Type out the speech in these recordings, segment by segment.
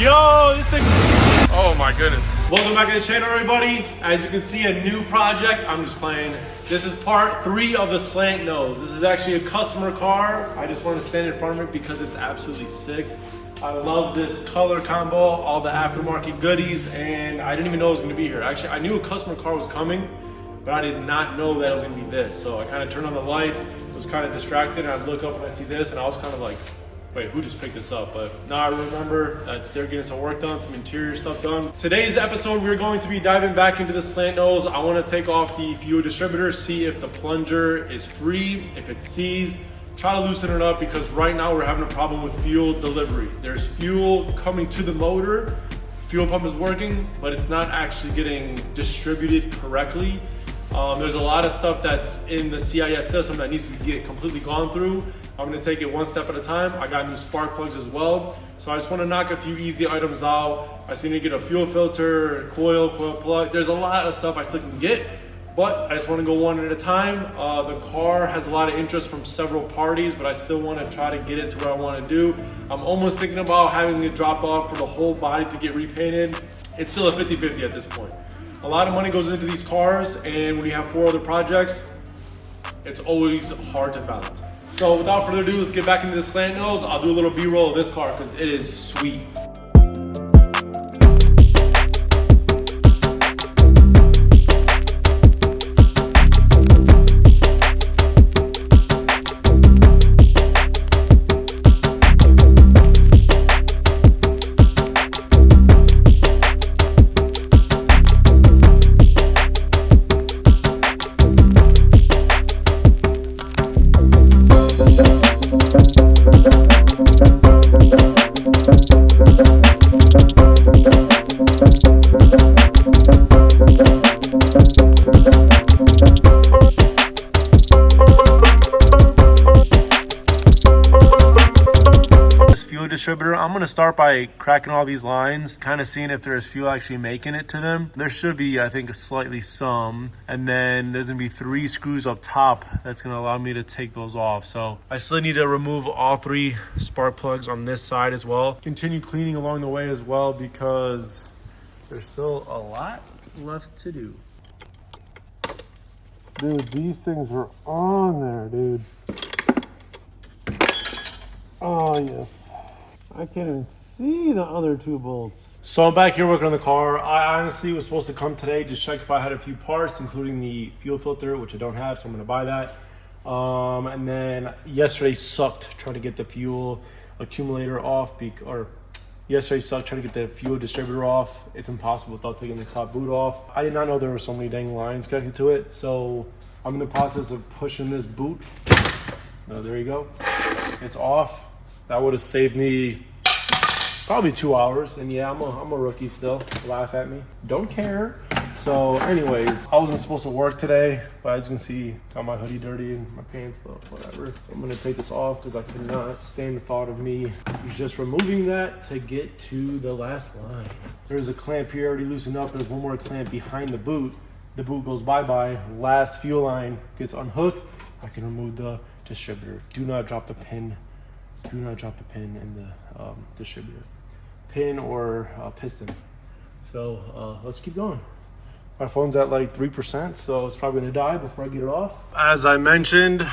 Yo, this thing. Oh my goodness. Welcome back to the channel, everybody. As you can see, a new project. I'm just playing. This is part 3 of the Slantnose. This is actually a customer car. I just want to stand in front of it because it's absolutely sick. I love this color combo, all the aftermarket goodies, and I didn't even know it was going to be here. Actually, I knew a customer car was coming, but I did not know that it was going to be this. So I kind of turned on the lights, was kind of distracted, and I look up and I see this, and I was kind of like, wait, who just picked this up? But now I remember that they're getting some work done, some interior stuff done. Today's episode, we're going to be diving back into the Slantnose. I want to take off the fuel distributor, see if the plunger is free, if it's seized, try to loosen it up because right now we're having a problem with fuel delivery. There's fuel coming to the motor, fuel pump is working, but it's not actually getting distributed correctly. There's a lot of stuff that's in the CIS system that needs to get completely gone through. I'm gonna take it one step at a time. I got new spark plugs as well. So I just wanna knock a few easy items out. I still need to get a fuel filter, coil plug. There's a lot of stuff I still can get, but I just wanna go one at a time. The car has a lot of interest from several parties, but I still wanna try to get it to where I wanna do. I'm almost thinking about having it drop off for the whole body to get repainted. It's still a 50-50 at this point. A lot of money goes into these cars, and when you have 4 other projects, it's always hard to balance. So without further ado, let's get back into the Slantnose. I'll do a little B-roll of this car because it is sweet. Distributor, I'm going to start by cracking all these lines, kind of seeing if there's fuel actually making it to them. There should be, I think, slightly some, and then there's going to be 3 screws up top that's going to allow me to take those off. So I still need to remove all 3 spark plugs on this side as well. Continue cleaning along the way as well because there's still a lot left to do. Dude, these things are on there, dude. Oh, yes. I can't even see the other 2 bolts. So I'm back here working on the car. I honestly was supposed to come today to check if I had a few parts, including the fuel filter, which I don't have, so I'm gonna buy that. And then yesterday sucked trying to get the fuel accumulator off, yesterday sucked trying to get the fuel distributor off. It's impossible without taking the top boot off. I did not know there were so many dang lines connected to it, so I'm in the process of pushing this boot. There you go. It's off. That would have saved me probably 2 hours. And yeah, I'm a rookie still. Laugh at me. Don't care. So anyways, I wasn't supposed to work today, but as you can see, got my hoodie dirty and my pants, but whatever. I'm gonna take this off because I cannot stand the thought of me just removing that to get to the last line. There's a clamp here already loosened up. There's one more clamp behind the boot. The boot goes bye-bye. Last fuel line gets unhooked. I can remove the distributor. Do not drop the pin. Do not drop the pin in the distributor. Pin or piston. So let's keep going. My phone's at like 3%, so it's probably gonna die before I get it off. As I mentioned,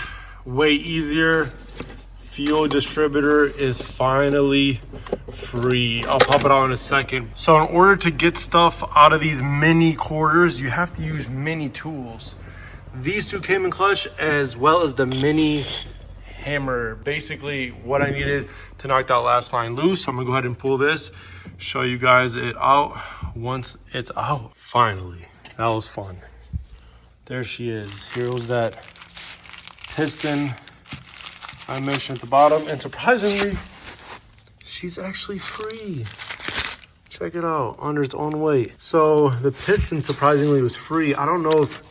way easier. Fuel distributor is finally free. I'll pop it out in a second. So in order to get stuff out of these mini quarters, you have to use mini tools. These 2 came in clutch as well as the mini hammer. Basically what I needed to knock that last line loose. So I'm gonna go ahead and pull this, show you guys it out once it's out. Finally, that was fun. There she is. Here was that piston I mentioned at the bottom, and surprisingly she's actually free. Check it out, under its own weight. So the piston surprisingly was free. I don't know if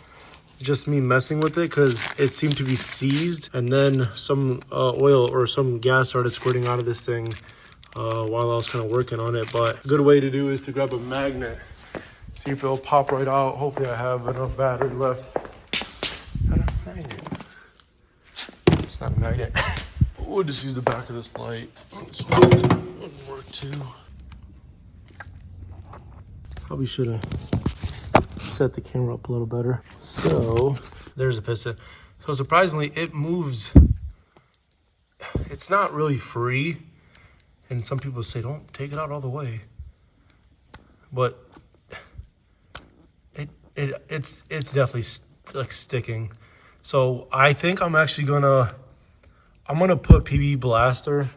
just me messing with it because it seemed to be seized, and then some oil or some gas started squirting out of this thing while I was kind of working on it. But a good way to do is to grab a magnet, see if it'll pop right out. Hopefully I have enough battery left. Not a magnet. It's not a magnet. We'll just use the back of this light. Wouldn't work too. Probably should have set the camera up a little better. So there's a piston. So surprisingly, it moves. It's not really free. And some people say, don't take it out all the way. But it's definitely like sticking. So I think I'm actually gonna put PB Blaster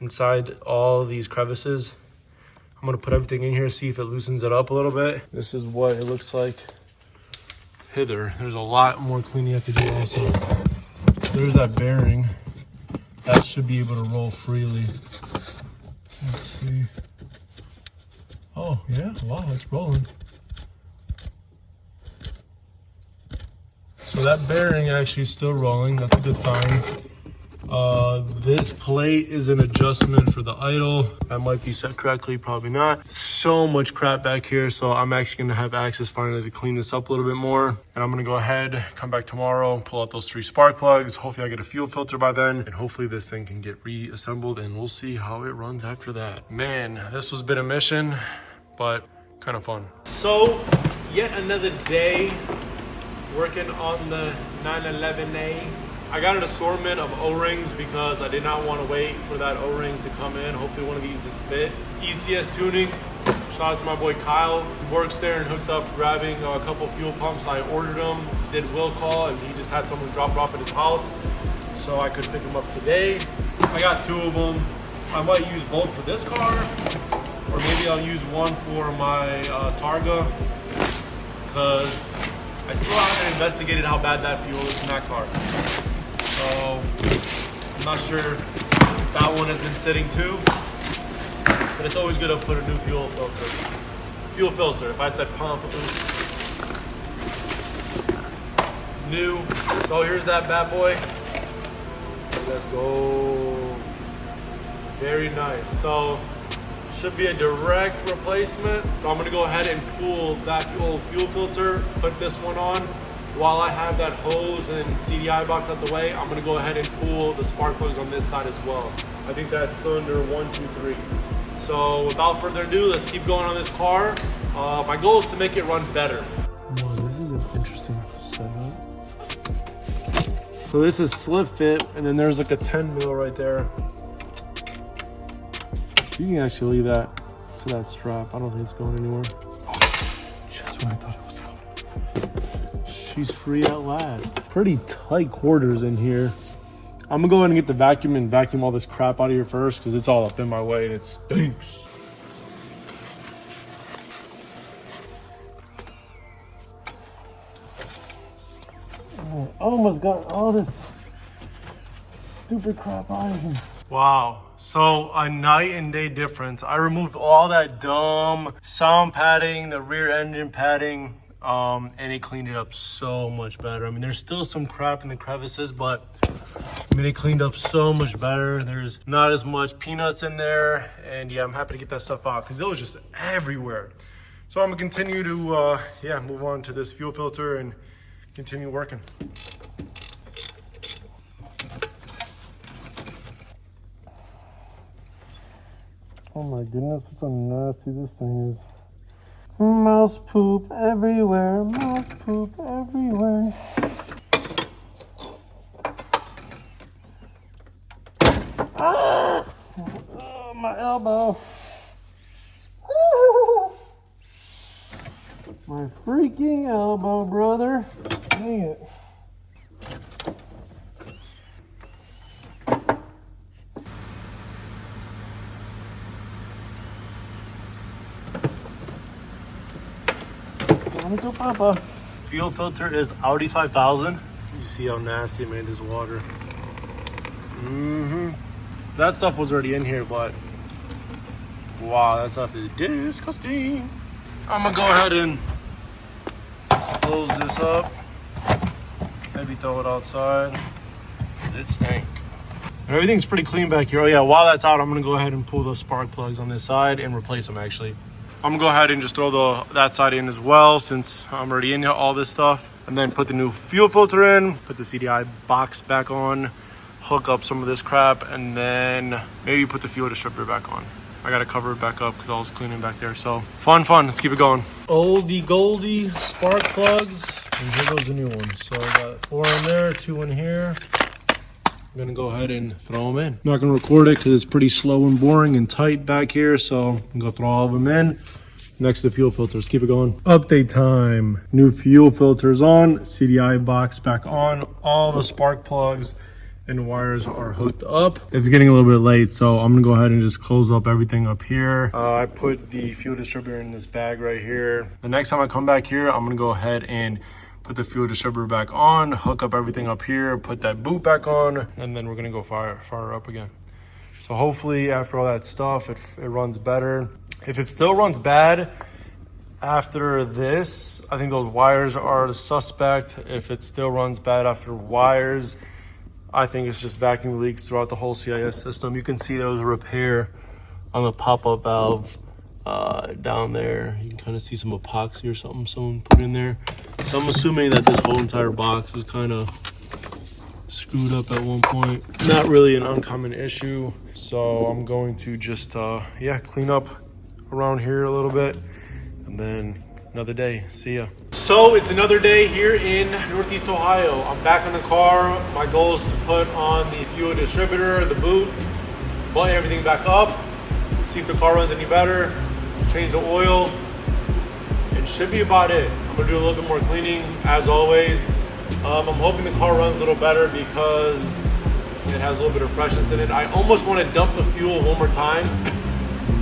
inside all these crevices. I'm gonna put everything in here, see if it loosens it up a little bit. This is what it looks like hither. There's a lot more cleaning I could do also. There's that bearing. That should be able to roll freely. Let's see. Oh yeah, wow, it's rolling. So that bearing actually is still rolling. That's a good sign. This plate is an adjustment for the idle. That might be set correctly, probably not. So much crap back here, so I'm actually gonna have access finally to clean this up a little bit more. And I'm gonna go ahead, come back tomorrow, pull out those 3 spark plugs. Hopefully I get a fuel filter by then, and hopefully this thing can get reassembled, and we'll see how it runs after that. Man, this has been a mission, but kind of fun. So, yet another day working on the 911A. I got an assortment of O-rings because I did not want to wait for that O-ring to come in. Hopefully one of these is fit. ECS tuning. Shout out to my boy Kyle. He works there and hooked up grabbing a couple fuel pumps. I ordered them, did will call, and he just had someone drop it off at his house so I could pick them up today. I got 2 of them. I might use both for this car, or maybe I'll use one for my Targa, because I still haven't investigated how bad that fuel is in that car. So I'm not sure if that one has been sitting too, but it's always good to put a new fuel filter. Fuel filter, if I said pump, new. So here's that bad boy. Let's go. Very nice. So should be a direct replacement. So I'm gonna go ahead and pull that old fuel filter, put this one on. While I have that hose and CDI box out the way, I'm gonna go ahead and pull the spark plugs on this side as well. I think that's cylinder 1, 2, 3. So without further ado, let's keep going on this car. My goal is to make it run better. Whoa, this is an interesting setup. So this is slip fit, and then there's like a 10 mil right there. You can actually leave that to that strap. I don't think it's going anywhere. Just when I thought it was going. She's free at last. Pretty tight quarters in here. I'm gonna go ahead and get the vacuum and vacuum all this crap out of here first, because it's all up in my way and it stinks. I almost got all this stupid crap out of here. Wow, so a night and day difference. I removed all that dumb sound padding, the rear engine padding, and it cleaned it up so much better. I mean, there's still some crap in the crevices, but I mean, it cleaned up so much better. There's not as much peanuts in there, and yeah, I'm happy to get that stuff out because it was just everywhere. So I'm gonna continue to, move on to this fuel filter and continue working. Oh my goodness, look how nasty this thing is. Mouse poop everywhere, mouse poop everywhere. Ah! Oh, my elbow. My freaking elbow, brother. Dang it. Go, Papa. Fuel filter is Audi 5000. You see how nasty it made this water. That stuff was already in here, but wow, that stuff is disgusting. I'm gonna go ahead and close this up. Maybe throw it outside, because it stank. Everything's pretty clean back here. Oh yeah, while that's out, I'm gonna go ahead and pull those spark plugs on this side and replace them actually. I'm gonna go ahead and just throw that side in as well, since I'm already in all this stuff, and then put the new fuel filter in, put the CDI box back on, hook up some of this crap, and then maybe put the fuel distributor back on. I gotta cover it back up because I was cleaning back there. So fun. Let's keep it going. Oldie goldie spark plugs. And here goes the new ones. So I got 4 in there, 2 in here. I'm gonna go ahead and throw them in. I'm not gonna record it because it's pretty slow and boring and tight back here. So I'm gonna throw all of them in. Next to fuel filters. Keep it going. Update time. New fuel filters on. CDI box back on. All the spark plugs and wires are hooked up. It's getting a little bit late, so I'm gonna go ahead and just close up everything up here. I put the fuel distributor in this bag right here. The next time I come back here, I'm gonna go ahead and put the fuel distributor back on, hook up everything up here, put that boot back on, and then we're gonna go fire up again. So hopefully after all that stuff, it runs better. If it still runs bad after this, I think those wires are the suspect. If it still runs bad after wires, I think it's just vacuum leaks throughout the whole CIS system. You can see there was a repair on the pop-up valve down there. You can kind of see some epoxy or something someone put in there. So I'm assuming that this whole entire box was kind of screwed up at one point. Not really an uncommon issue. So I'm going to just, clean up around here a little bit. And then another day. See ya. So it's another day here in Northeast Ohio. I'm back in the car. My goal is to put on the fuel distributor, the boot, button everything back up, see if the car runs any better, change the oil, and should be about it. I'm gonna do a little bit more cleaning as always. I'm hoping the car runs a little better because it has a little bit of freshness in it. I almost want to dump the fuel one more time,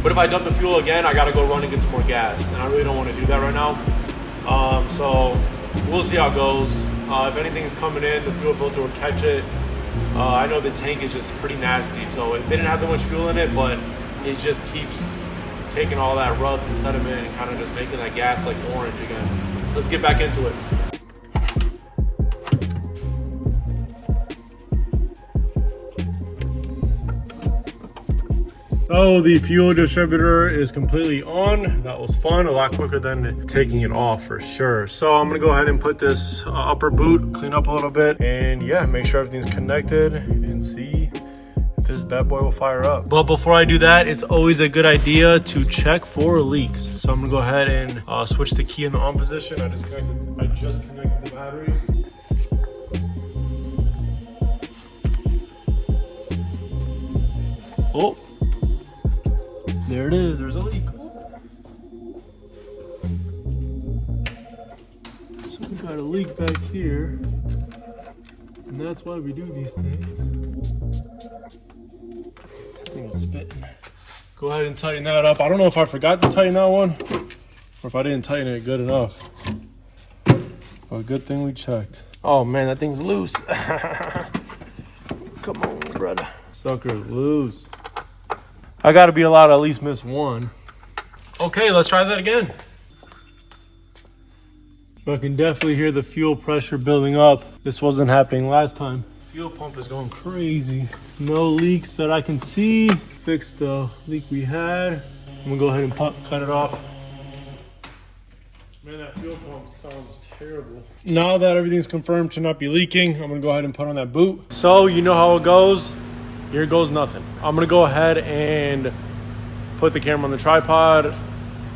but if I dump the fuel again, I gotta go run and get some more gas, and I really don't want to do that right now. So we'll see how it goes. If anything is coming in, the fuel filter will catch it. I know the tank is just pretty nasty, so it didn't have that much fuel in it, but it just keeps taking all that rust and sediment and kind of just making that gas like orange again. Let's get back into it. So the fuel distributor is completely on. That was fun, a lot quicker than taking it off for sure. So I'm gonna go ahead and put this upper boot, clean up a little bit, and yeah, make sure everything's connected and see if this bad boy will fire up. But before I do that, it's always a good idea to check for leaks. So I'm gonna go ahead and switch the key in the on position. I just connected the battery. Oh. There it is, there's a leak. So we got a leak back here. And that's why we do these things. I think it's spitting. Go ahead and tighten that up. I don't know if I forgot to tighten that one or if I didn't tighten it good enough. But good thing we checked. Oh man, that thing's loose. Come on, brother. Sucker's loose. I gotta be allowed to at least miss one. Okay, let's try that again. So I can definitely hear the fuel pressure building up. This wasn't happening last time. Fuel pump is going crazy. No leaks that I can see. Fixed the leak we had. I'm gonna go ahead and cut it off. Man, that fuel pump sounds terrible. Now that everything's confirmed to not be leaking, I'm gonna go ahead and put on that boot. So you know how it goes. Here goes nothing. I'm gonna go ahead and put the camera on the tripod,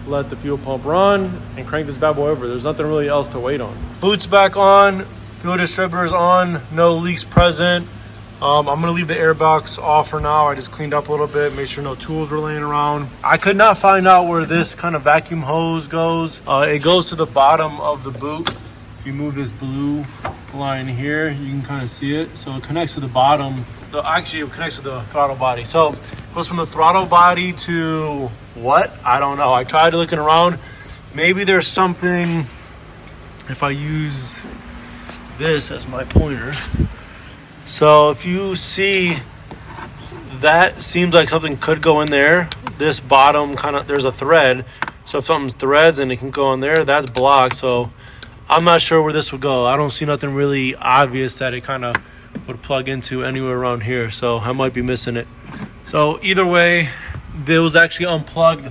let the fuel pump run, and crank this bad boy over. There's nothing really else to wait on. Boot's back on, fuel distributor's on, no leaks present. I'm gonna leave the air box off for now. I just cleaned up a little bit, made sure no tools were laying around. I could not find out where this kind of vacuum hose goes. It goes to the bottom of the boot. If you move this blue line here, you can kind of see it. So it connects to the bottom. Actually, it connects to the throttle body. So it goes from the throttle body to what? I don't know. I tried looking around. Maybe there's something, if I use this as my pointer. So if you see, that seems like something could go in there. This bottom kind of, there's a thread. So if something threads and it can go in there, that's blocked. So I'm not sure where this would go. I don't see nothing really obvious that it kind of would plug into anywhere around here. So I might be missing it. So either way, it was actually unplugged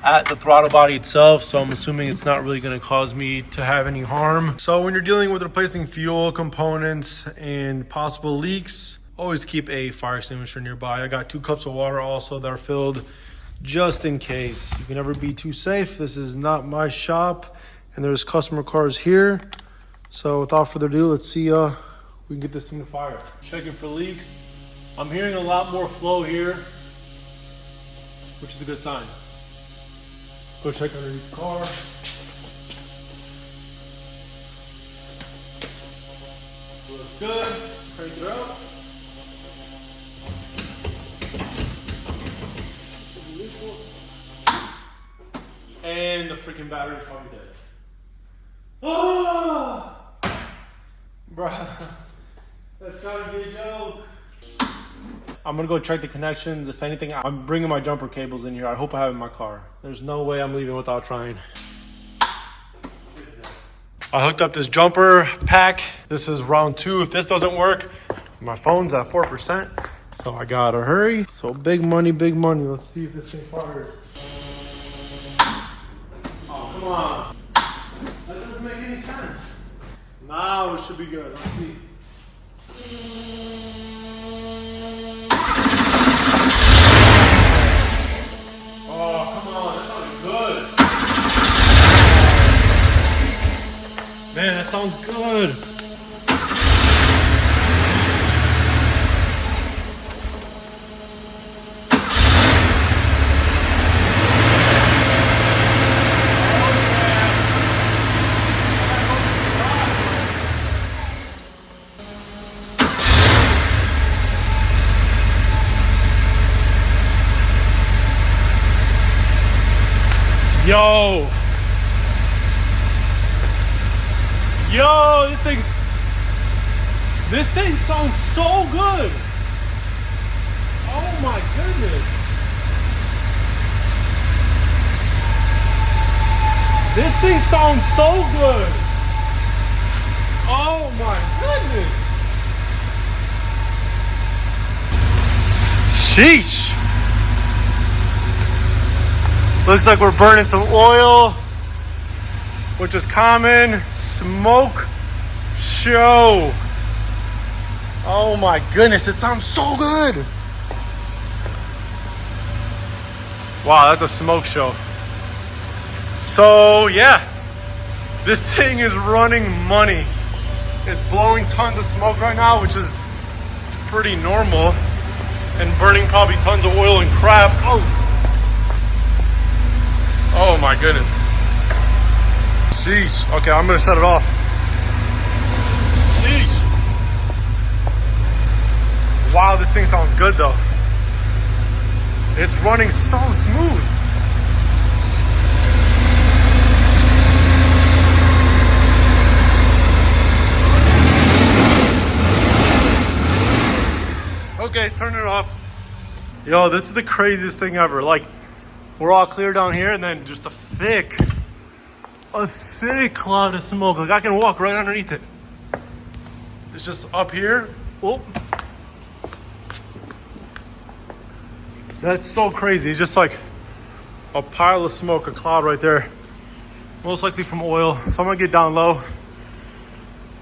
at the throttle body itself. So I'm assuming it's not really going to cause me to have any harm. So when you're dealing with replacing fuel components and possible leaks, always keep a fire extinguisher nearby. I got 2 cups of water also that are filled just in case. You can never be too safe. This is not my shop, and there's customer cars here. So without further ado, let's see we can get this thing to fire. Checking for leaks. I'm hearing a lot more flow here, which is a good sign. Go check underneath the car. So looks good. Let's crank it up. And the freaking battery's probably dead. Oh! Bruh, that's gotta be a joke. I'm gonna go check the connections. If anything, I'm bringing my jumper cables in here. I hope I have it in my car. There's no way I'm leaving without trying. I hooked up this jumper pack. This is round 2. If this doesn't work, my phone's at 4%. So I gotta hurry. So big money, big money. Let's see if this thing fires. Oh, come on. That doesn't make any sense. Now it should be good. Let's see. Oh, come on. That sounds good. Man, that sounds good. Yo, this thing sounds so good. Oh my goodness. This thing sounds so good. Oh my goodness. Sheesh. Looks like we're burning some oil, which is common. Smoke show. Oh my goodness, it sounds so good. Wow, that's a smoke show. So yeah, this thing is running money. It's blowing tons of smoke right now, which is pretty normal, and burning probably tons of oil and crap. Oh my goodness. Sheesh. Okay, I'm gonna shut it off. Sheesh. Wow, this thing sounds good though. It's running so smooth. Okay, turn it off. Yo, this is the craziest thing ever. Like, we're all clear down here, and then just a thick cloud of smoke. Like, I can walk right underneath it. It's just up here. Oh, that's so crazy. It's just like a pile of smoke, a cloud right there. Most likely from oil. So I'm gonna get down low.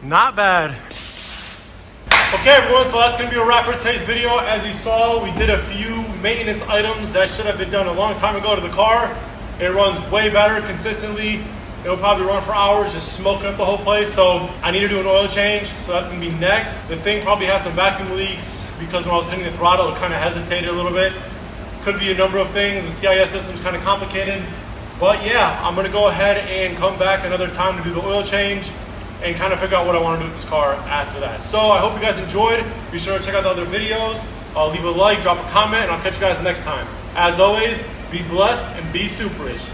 Not bad. Okay everyone, so that's gonna be a wrap for today's video. As you saw, we did a few maintenance items that should have been done a long time ago to the car. It runs way better consistently. It'll probably run for hours, just smoking up the whole place. So I need to do an oil change, so that's gonna be next. The thing probably has some vacuum leaks because when I was hitting the throttle, it kind of hesitated a little bit. Could be a number of things. The CIS system's kind of complicated. But yeah, I'm gonna go ahead and come back another time to do the oil change and kind of figure out what I want to do with this car after that. So I hope you guys enjoyed. Be sure to check out the other videos. Leave a like, drop a comment, and I'll catch you guys next time. As always, be blessed and be superish.